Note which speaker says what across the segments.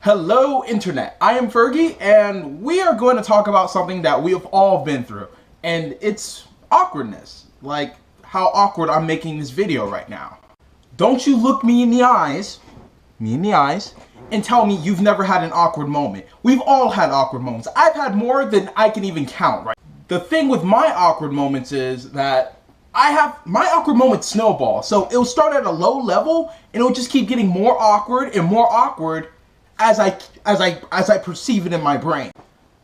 Speaker 1: Hello Internet, I am Fergie and we are going to talk about something that we have all been through, and it's awkwardness. Like how awkward I'm making this video right now. Don't you look me in the eyes, and tell me you've never had an awkward moment. We've all had awkward moments. I've had more than I can even count, right? The thing with my awkward moments is that my awkward moments snowball. So it'll start at a low level and it'll just keep getting more awkward and more awkward as I perceive it in my brain.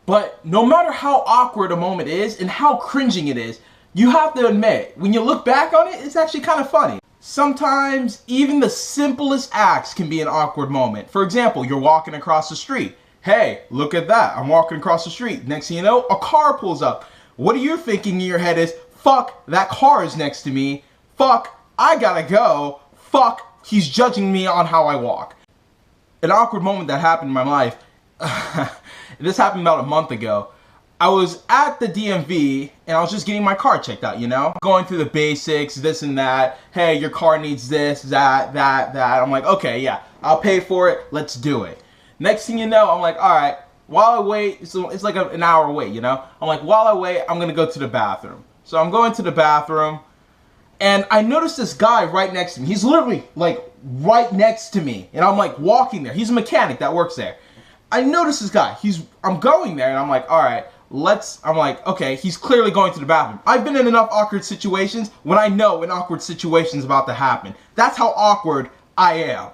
Speaker 1: But no matter how awkward a moment is and how cringing it is, you have to admit, when you look back on it, it's actually kind of funny. Sometimes even the simplest acts can be an awkward moment. For example, you're walking across the street. Hey, look at that, I'm walking across the street. Next thing you know, a car pulls up. What are you thinking in your head is, fuck, that car is next to me. Fuck, I gotta go. Fuck, he's judging me on how I walk. An awkward moment that happened in my life, this happened about a month ago. I was at the DMV and I was just getting my car checked out, you know? Going through the basics, this and that. Hey, your car needs this, that. I'm like, okay, yeah, I'll pay for it, let's do it. Next thing you know, I'm like, alright, while I wait, it's like an hour wait, you know? I'm like, while I wait, I'm gonna go to the bathroom. So I'm going to the bathroom, and I noticed this guy right next to me. He's literally, like, right next to me. And I'm, like, walking there. He's a mechanic that works there. I noticed this guy. I'm going there, and I'm like, alright, I'm like, okay, he's clearly going to the bathroom. I've been in enough awkward situations when I know an awkward situation's about to happen. That's how awkward I am.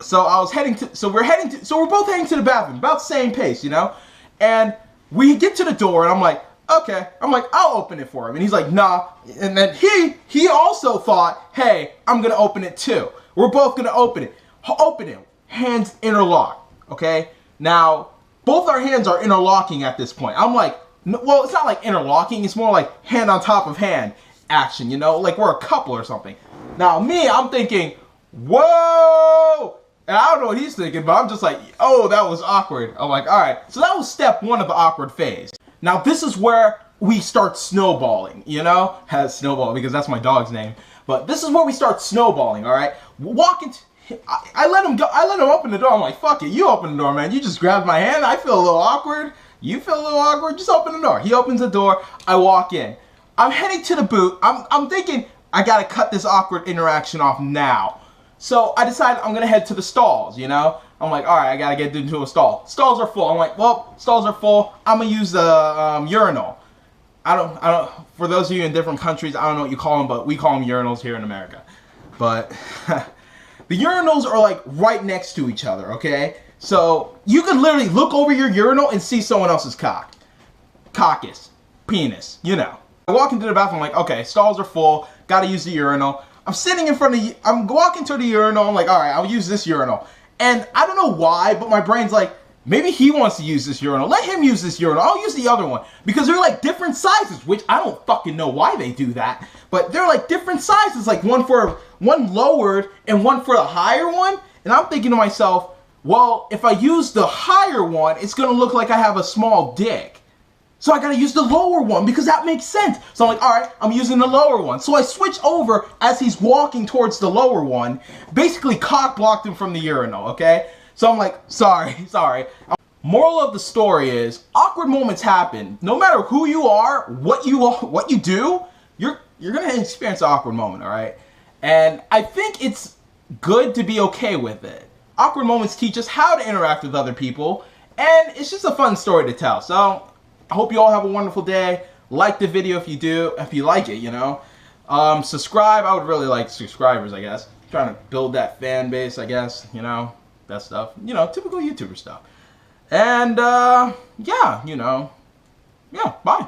Speaker 1: So we're both heading to the bathroom, about the same pace, you know? And we get to the door, and I'm like, okay. I'm like, I'll open it for him. And he's like, nah. And then he also thought, hey, I'm going to open it too. We're both going to open it. Open it. Hands interlock. Okay? Now, both our hands are interlocking at this point. I'm like, well, it's not like interlocking. It's more like hand on top of hand action, you know? Like we're a couple or something. Now, I'm thinking, whoa! And I don't know what he's thinking, but I'm just like, oh, that was awkward. I'm like, all right. So that was step one of the awkward phase. Now this is where we start snowballing, you know? Has snowball because that's my dog's name. But this is where we start snowballing, all right? I let him go. I let him open the door. I'm like, fuck it, you open the door, man. You just grabbed my hand. I feel a little awkward. You feel a little awkward. Just open the door. He opens the door. I walk in. I'm heading to the boot. I'm thinking I gotta cut this awkward interaction off now. So I decided I'm gonna head to the stalls, you know? I'm like, alright, I gotta get into a stall. Stalls are full. I'm like, well, stalls are full. I'm gonna use the urinal. I don't, for those of you in different countries, I don't know what you call them, but we call them urinals here in America. But the urinals are like right next to each other, okay? So you can literally look over your urinal and see someone else's cock. Caucus. Penis, you know. I walk into the bathroom, I'm like, okay, stalls are full, gotta use the urinal. I'm sitting in front of I'm walking to the urinal, I'm like, alright, I'll use this urinal. And I don't know why, but my brain's like, maybe he wants to use this urinal. Let him use this urinal. I'll use the other one. Because they're like different sizes, which I don't fucking know why they do that. But they're like different sizes, like one lowered and one for the higher one. And I'm thinking to myself, well, if I use the higher one, it's gonna look like I have a small dick. So I gotta use the lower one because that makes sense. So I'm like, alright, I'm using the lower one. So I switch over as he's walking towards the lower one. Basically cock blocked him from the urinal, okay? So I'm like, sorry. Moral of the story is, awkward moments happen. No matter who you are, what you do, you're gonna experience an awkward moment, alright? And I think it's good to be okay with it. Awkward moments teach us how to interact with other people, and it's just a fun story to tell. So I hope you all have a wonderful day. Like the video if you like it, you know. Subscribe. I would really like subscribers, I guess. Trying to build that fan base, I guess, you know, that stuff. You know, typical YouTuber stuff. And, yeah, you know, yeah, bye.